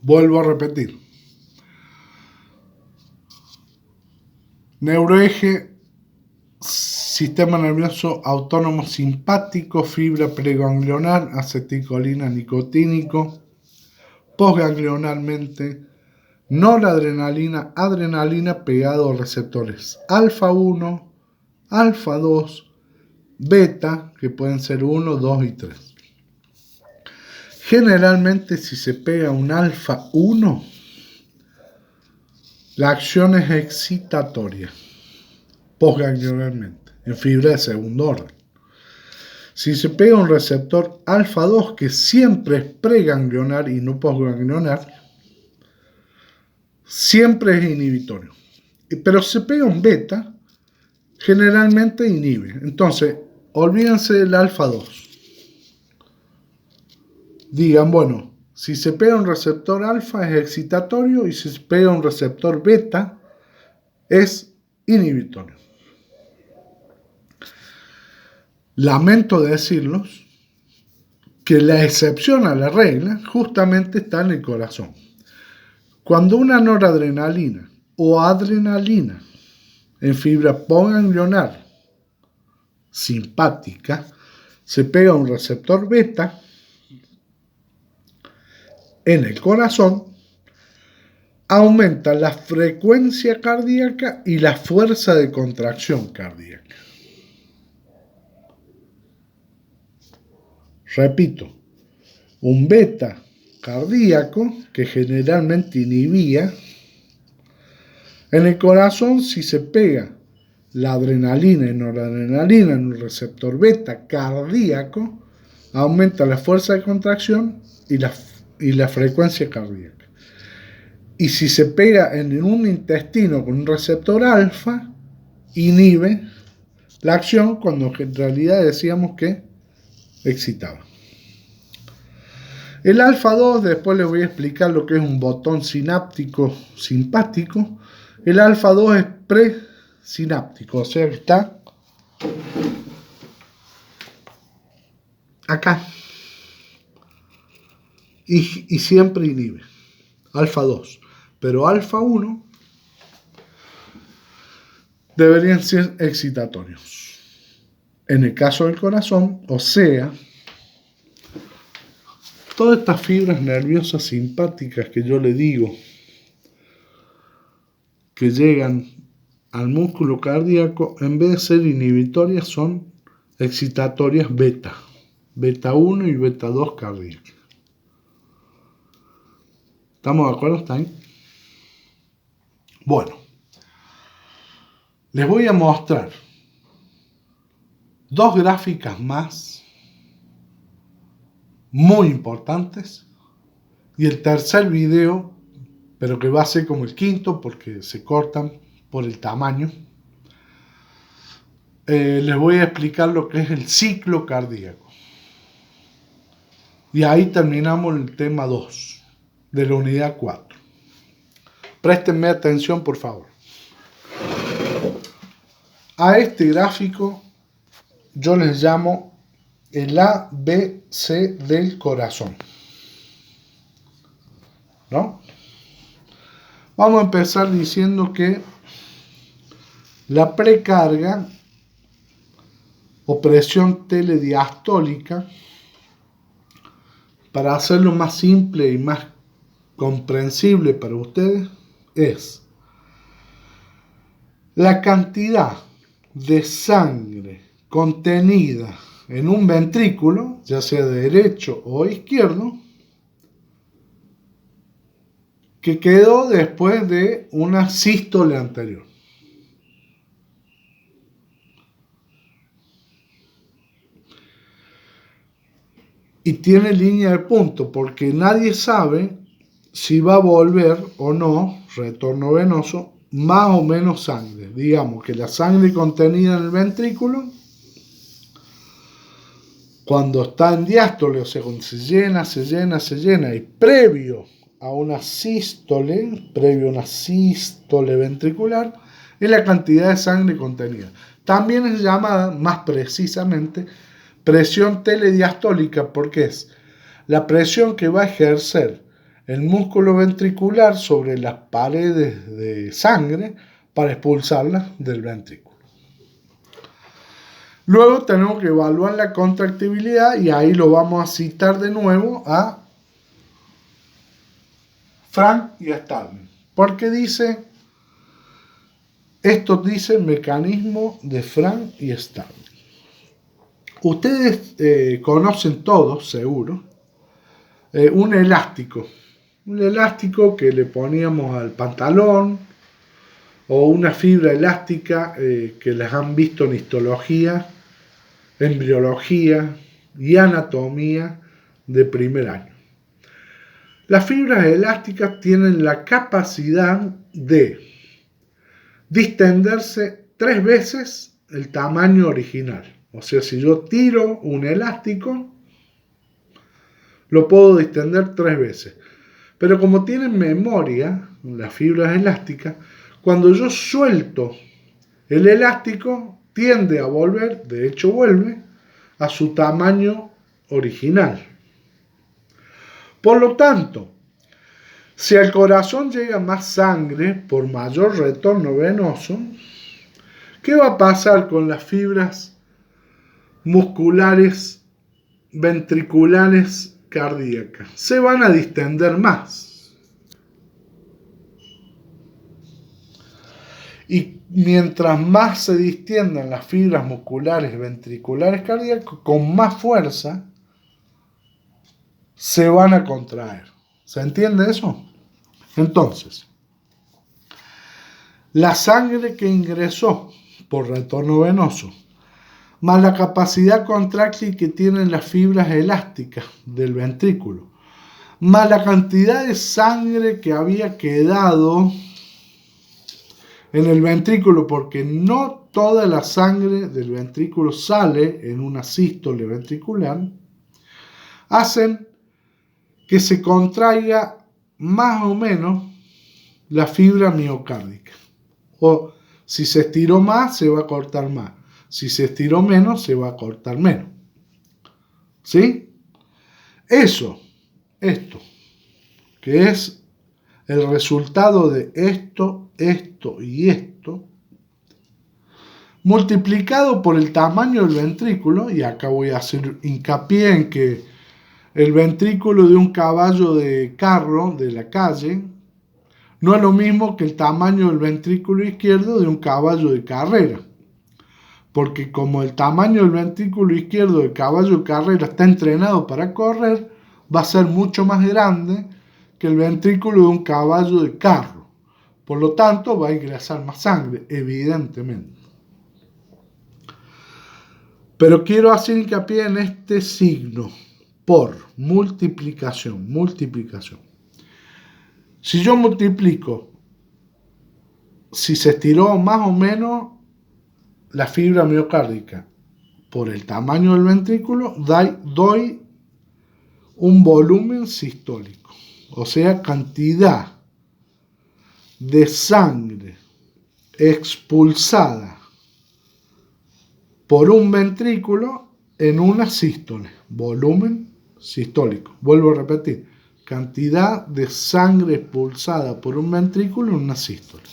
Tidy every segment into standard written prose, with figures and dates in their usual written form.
Vuelvo a repetir. Neuroeje, sistema nervioso autónomo simpático, fibra preganglionar, acetilcolina nicotínico, postganglionalmente, noradrenalina, adrenalina pegado a receptores alfa 1, alfa 2, beta, que pueden ser 1, 2 y 3. Generalmente, si se pega un alfa 1, la acción es excitatoria, postganglionalmente, en fibra de segundo orden. Si se pega un receptor alfa 2, que siempre es preganglionar y no postganglionar, siempre es inhibitorio. Pero si se pega un beta, generalmente inhibe. Entonces, olvídense del alfa 2. Digan, bueno, si se pega un receptor alfa es excitatorio y si se pega un receptor beta es inhibitorio. Lamento decirlos que la excepción a la regla justamente está en el corazón. Cuando una noradrenalina o adrenalina en fibra postganglionar simpática se pega a un receptor beta en el corazón, aumenta la frecuencia cardíaca y la fuerza de contracción cardíaca. Repito, un beta cardíaco que generalmente inhibía, en el corazón, si se pega la adrenalina y noradrenalina en un receptor beta cardíaco, aumenta la fuerza de contracción y la frecuencia cardíaca. Y si se pega en un intestino con un receptor alfa, inhibe la acción cuando en realidad decíamos que excitaba. El alfa 2, después les voy a explicar lo que es un botón sináptico simpático. El alfa 2 es presináptico, o sea que está acá y siempre inhibe. Alfa 2. Pero alfa 1 deberían ser excitatorios. En el caso del corazón, o sea, todas estas fibras nerviosas simpáticas que yo le digo que llegan al músculo cardíaco, en vez de ser inhibitorias, son excitatorias beta. Beta 1 y beta 2 cardíacas. ¿Estamos de acuerdo? ¿Está ahí? Bueno, les voy a mostrar dos gráficas más muy importantes y el tercer video, pero que va a ser como el quinto porque se cortan por el tamaño. Les voy a explicar lo que es el ciclo cardíaco. Y ahí terminamos el tema 2 de la unidad 4. Préstenme atención, por favor. A este gráfico yo les llamo el ABC del corazón, ¿no? Vamos a empezar diciendo que la precarga o presión telediastólica, para hacerlo más simple y más comprensible para ustedes, es la cantidad de sangre contenida en un ventrículo, ya sea derecho o izquierdo, que quedó después de una sístole anterior. Y tiene línea de punto, porque nadie sabe si va a volver o no, retorno venoso, más o menos sangre. Digamos que la sangre contenida en el ventrículo, cuando está en diástole, o sea, cuando se llena, y previo a una sístole ventricular, es la cantidad de sangre contenida. También es llamada, más precisamente, presión telediastólica, porque es la presión que va a ejercer el músculo ventricular sobre las paredes de sangre para expulsarlas del ventrículo. Luego tenemos que evaluar la contractibilidad y ahí lo vamos a citar de nuevo a Frank y a Starling. Porque esto dice el mecanismo de Frank y Starling. Ustedes conocen todos, seguro, un elástico. Un elástico que le poníamos al pantalón o una fibra elástica que las han visto en histología, embriología y anatomía de primer año. Las fibras elásticas tienen la capacidad de distenderse 3 veces el tamaño original. O sea, si yo tiro un elástico, lo puedo distender 3 veces. Pero como tienen memoria, las fibras elásticas, cuando yo suelto el elástico, tiende a volver, de hecho vuelve, a su tamaño original. Por lo tanto, si al corazón llega más sangre por mayor retorno venoso, ¿qué va a pasar con las fibras musculares ventriculares cardíacas? Se van a distender más. Y mientras más se distiendan las fibras musculares ventriculares cardíacas, con más fuerza se van a contraer. ¿Se entiende eso? Entonces, la sangre que ingresó por retorno venoso, más la capacidad contráctil que tienen las fibras elásticas del ventrículo, más la cantidad de sangre que había quedado en el ventrículo, porque no toda la sangre del ventrículo sale en una sístole ventricular, hacen que se contraiga más o menos la fibra miocárdica. O si se estiró más, se va a cortar más. Si se estiró menos, se va a cortar menos. ¿Sí? Esto, que es el resultado de esto y esto, multiplicado por el tamaño del ventrículo, y acá voy a hacer hincapié en que el ventrículo de un caballo de carro de la calle no es lo mismo que el tamaño del ventrículo izquierdo de un caballo de carrera. Porque como el tamaño del ventrículo izquierdo del caballo de carrera está entrenado para correr, va a ser mucho más grande que el ventrículo de un caballo de carro. Por lo tanto, va a ingresar más sangre, evidentemente. Pero quiero hacer hincapié en este signo, por multiplicación. Si yo multiplico, si se estiró más o menos la fibra miocárdica por el tamaño del ventrículo, doy un volumen sistólico, o sea, cantidad de sangre expulsada por un ventrículo en una sístole, volumen sistólico. Vuelvo a repetir, cantidad de sangre expulsada por un ventrículo en una sístole.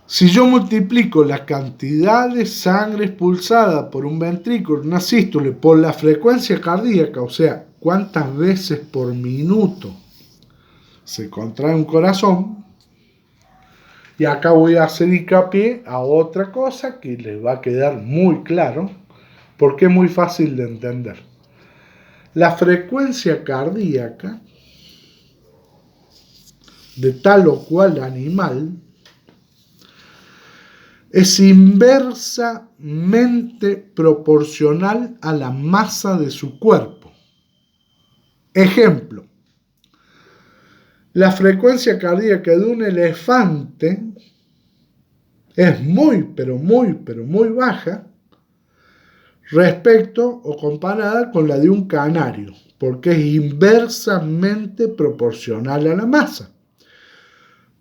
Si yo multiplico la cantidad de sangre expulsada por un ventrículo en una sístole por la frecuencia cardíaca, o sea, cuántas veces por minuto se contrae un corazón, y acá voy a hacer hincapié a otra cosa que les va a quedar muy claro, porque es muy fácil de entender. La frecuencia cardíaca de tal o cual animal es inversamente proporcional a la masa de su cuerpo. Ejemplo, la frecuencia cardíaca de un elefante es muy baja respecto o comparada con la de un canario, porque es inversamente proporcional a la masa.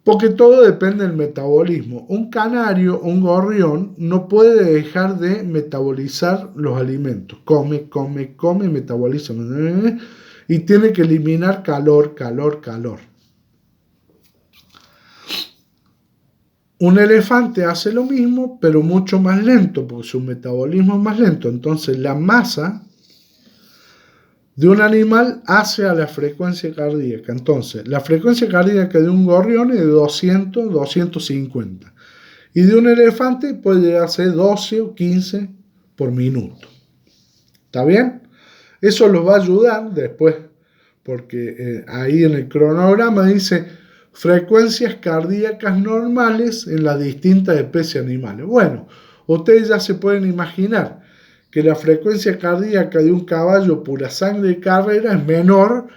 Porque todo depende del metabolismo. Un canario o un gorrión no puede dejar de metabolizar los alimentos. Come, metaboliza. y tiene que eliminar calor, calor, calor. Un elefante hace lo mismo, pero mucho más lento, porque su metabolismo es más lento. Entonces la masa de un animal hace a la frecuencia cardíaca. Entonces, la frecuencia cardíaca de un gorrión es de 200, 250. Y de un elefante puede llegar a ser 12 o 15 por minuto. ¿Está bien? Eso los va a ayudar después, porque ahí en el cronograma dice frecuencias cardíacas normales en las distintas especies animales. Bueno, ustedes ya se pueden imaginar que la frecuencia cardíaca de un caballo pura sangre de carrera es menor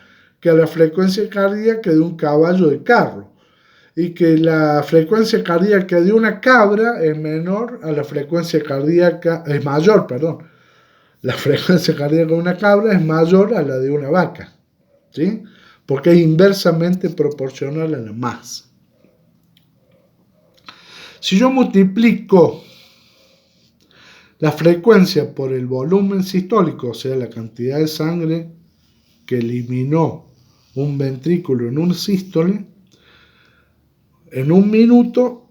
que la frecuencia cardíaca de un caballo de carro, y que la frecuencia cardíaca de una cabra es menor a la frecuencia cardíaca, es mayor, perdón. La frecuencia cardíaca de una cabra es mayor a la de una vaca, ¿sí? Porque es inversamente proporcional a la masa. Si yo multiplico la frecuencia por el volumen sistólico, o sea, la cantidad de sangre que eliminó un ventrículo en un sístole, en un minuto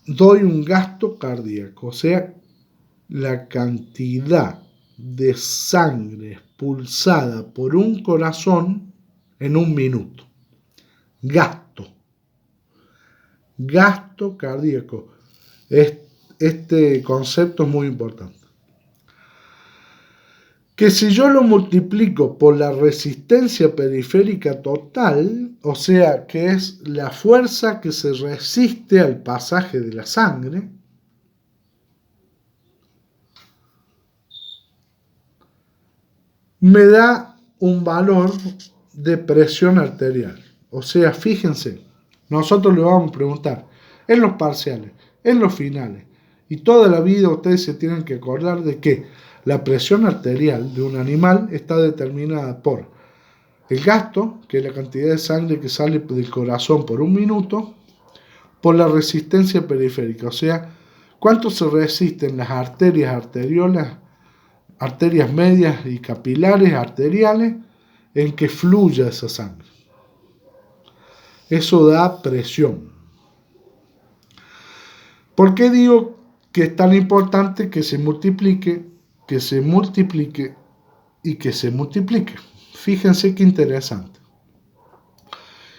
doy un gasto cardíaco, o sea, la cantidad de sangre expulsada por un corazón en un minuto. Gasto cardíaco. Este concepto es muy importante. Que si yo lo multiplico por la resistencia periférica total, o sea, que es la fuerza que se resiste al pasaje de la sangre, me da un valor de presión arterial. O sea, fíjense, nosotros le vamos a preguntar en los parciales, en los finales, y toda la vida ustedes se tienen que acordar de que la presión arterial de un animal está determinada por el gasto, que es la cantidad de sangre que sale del corazón por un minuto, por la resistencia periférica, o sea, cuánto se resisten las arterias arterias medias y capilares arteriales en que fluya esa sangre. Eso da presión. ¿Por qué digo que es tan importante que se multiplique y que se multiplique? Fíjense qué interesante.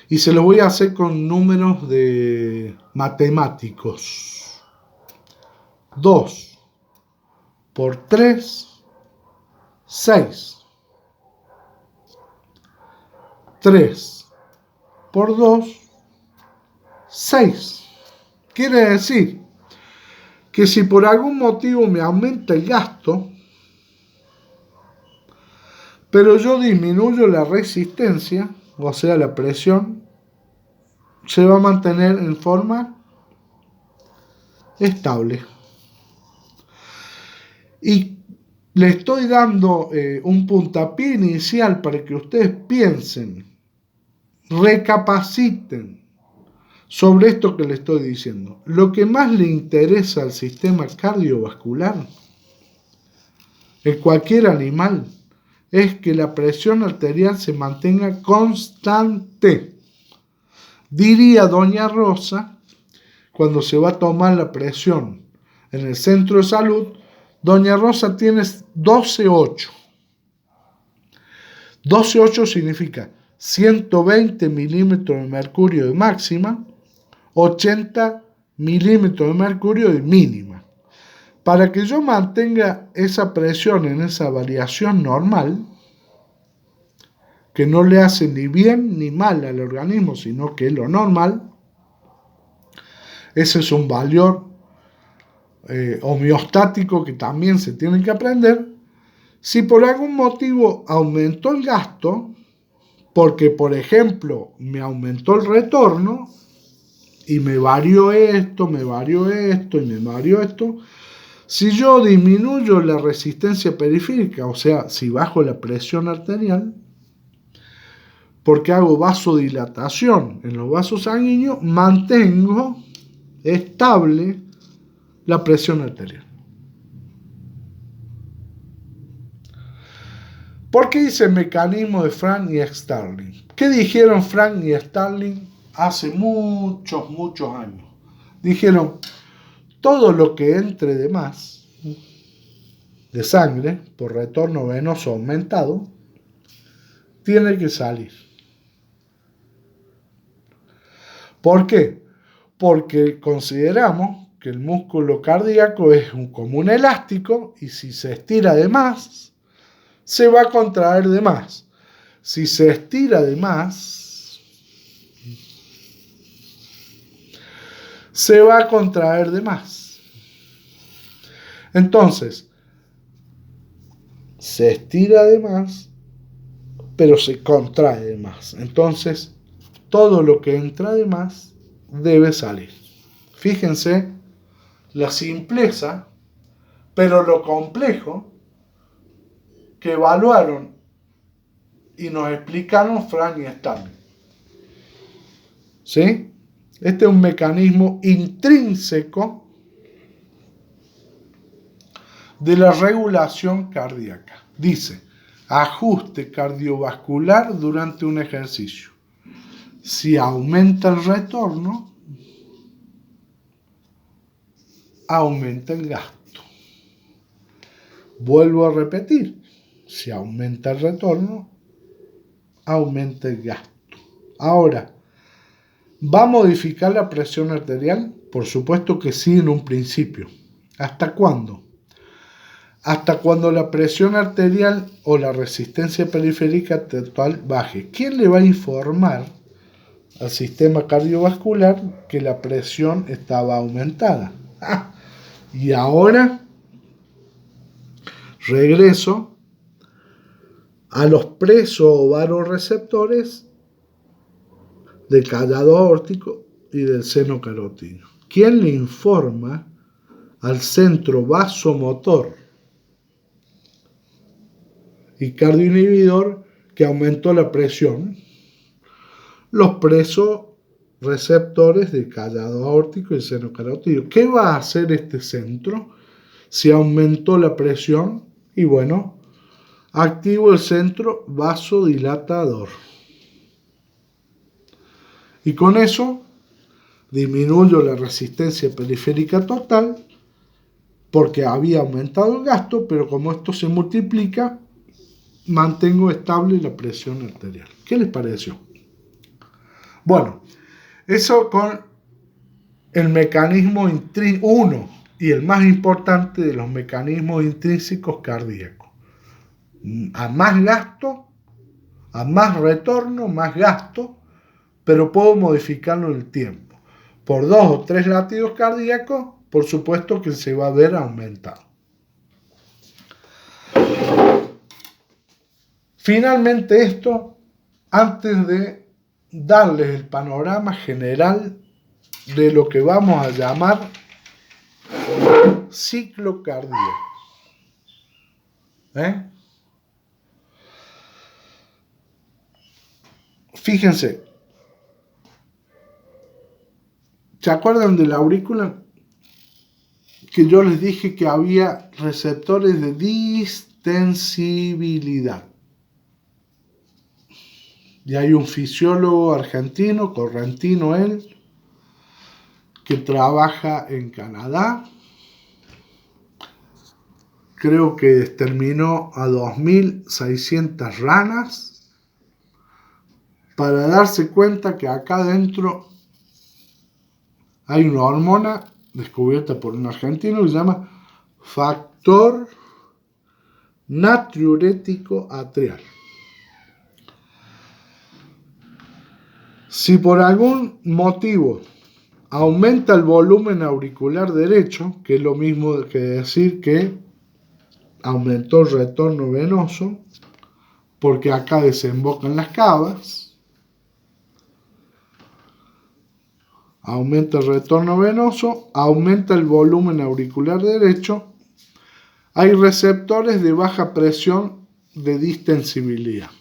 Y se lo voy a hacer con números de matemáticos. 2 por 3, 6. 3 por 2, 6. Quiere decir que si por algún motivo me aumenta el gasto, pero yo disminuyo la resistencia, o sea, la presión, se va a mantener en forma estable. Y le estoy dando un puntapié inicial para que ustedes piensen, recapaciten sobre esto que le estoy diciendo. Lo que más le interesa al sistema cardiovascular en cualquier animal es que la presión arterial se mantenga constante. Diría doña Rosa, cuando se va a tomar la presión en el centro de salud, doña Rosa tiene 12,8. 12,8 significa 120 milímetros de mercurio de máxima, 80 milímetros de mercurio de mínima. Para que yo mantenga esa presión en esa variación normal, que no le hace ni bien ni mal al organismo, sino que es lo normal, ese es un valor homeostático que también se tiene que aprender. Si por algún motivo aumentó el gasto, porque por ejemplo me aumentó el retorno, y me varió esto, y me varió esto, si yo disminuyo la resistencia periférica, o sea, si bajo la presión arterial, porque hago vasodilatación en los vasos sanguíneos, mantengo estable la presión arterial. ¿Por qué dice mecanismo de Frank y Starling? ¿Qué dijeron Frank y Starling hace muchos, muchos años? Dijeron, todo lo que entre de más de sangre por retorno venoso aumentado tiene que salir. ¿Por qué? Porque consideramos que el músculo cardíaco es como un elástico y si se estira de más, se va a contraer de más. Si se estira de más, se va a contraer de más. Entonces, se estira de más, pero se contrae de más. Entonces, todo lo que entra de más debe salir. Fíjense la simpleza, pero lo complejo que evaluaron y nos explicaron Frank y Starling. ¿Sí? Este es un mecanismo intrínseco de la regulación cardíaca. Dice, ajuste cardiovascular durante un ejercicio. Si aumenta el retorno, aumenta el gasto. Vuelvo a repetir, si aumenta el retorno, aumenta el gasto. Ahora, ¿va a modificar la presión arterial? Por supuesto que sí en un principio. ¿Hasta cuándo? Hasta cuando la presión arterial o la resistencia periférica total baje. ¿Quién le va a informar al sistema cardiovascular que la presión estaba aumentada? Y ahora regreso a los presovaroreceptores del callado aórtico y del seno carótido. ¿Quién le informa al centro vasomotor y cardioinhibidor que aumentó la presión? Los presoreceptores del callado aórtico y el seno carótido. ¿Qué va a hacer este centro si aumentó la presión? Y bueno, activo el centro vasodilatador. Y con eso disminuyo la resistencia periférica total porque había aumentado el gasto, pero como esto se multiplica, mantengo estable la presión arterial. ¿Qué les pareció? Bueno, eso con el mecanismo uno y el más importante de los mecanismos intrínsecos cardíacos. A más gasto, a más retorno, más gasto, pero puedo modificarlo en el tiempo. Por 2 o 3 latidos cardíacos, por supuesto que se va a ver aumentado. Finalmente esto, antes de darles el panorama general de lo que vamos a llamar ciclo cardíaco. Fíjense, ¿se acuerdan de la aurícula? Que yo les dije que había receptores de distensibilidad. Y hay un fisiólogo argentino, correntino él, que trabaja en Canadá. Creo que exterminó a 2.600 ranas para darse cuenta que acá adentro hay una hormona descubierta por un argentino que se llama factor natriurético atrial. Si por algún motivo aumenta el volumen auricular derecho, que es lo mismo que decir que aumentó el retorno venoso, porque acá desembocan las cavas, aumenta el retorno venoso, aumenta el volumen auricular derecho, hay receptores de baja presión de distensibilidad.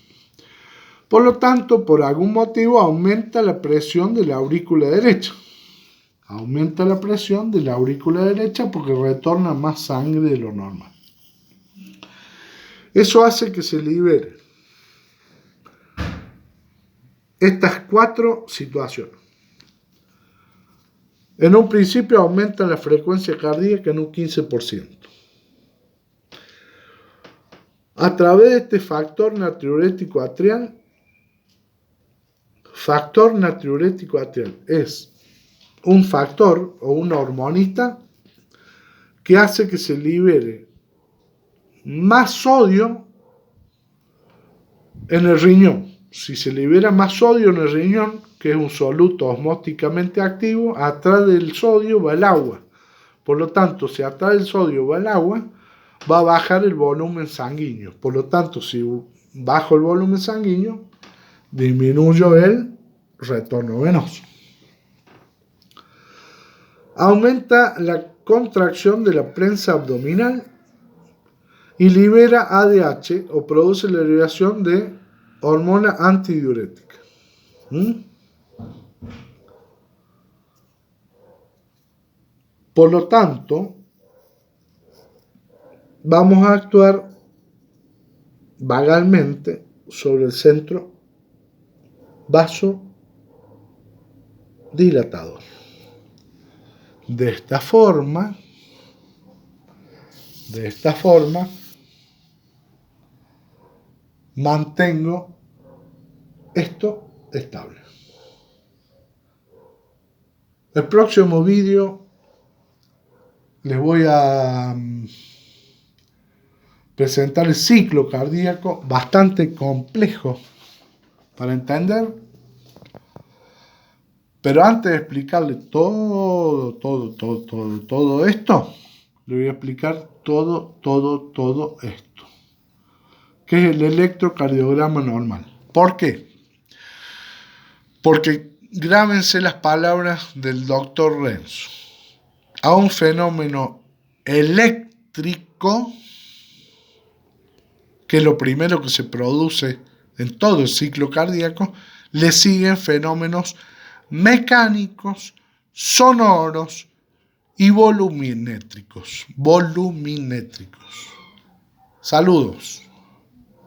Por lo tanto, por algún motivo aumenta la presión de la aurícula derecha. Aumenta la presión de la aurícula derecha porque retorna más sangre de lo normal. Eso hace que se libere estas 4 situaciones. En un principio aumenta la frecuencia cardíaca en un 15%. A través de este factor natriurético atrial es un factor o una hormonita que hace que se libere más sodio en el riñón. Si se libera más sodio en el riñón, que es un soluto osmóticamente activo, atrás del sodio va el agua. Por lo tanto, si atrás del sodio va el agua, va a bajar el volumen sanguíneo. Por lo tanto, si bajo el volumen sanguíneo, disminuyo el retorno venoso. Aumenta la contracción de la prensa abdominal y libera ADH o produce la liberación de hormona antidiurética. Por lo tanto, vamos a actuar vagalmente sobre el centro vasodilatador. De esta forma, mantengo esto estable. El próximo vídeo les voy a presentar el ciclo cardíaco, bastante complejo para entender, pero antes de explicarle todo esto, le voy a explicar todo esto, que es el electrocardiograma normal. ¿Por qué? Porque grábense las palabras del doctor Renzo. A un fenómeno eléctrico, que es lo primero que se produce en todo el ciclo cardíaco, le siguen fenómenos mecánicos, sonoros y voluminétricos. Saludos.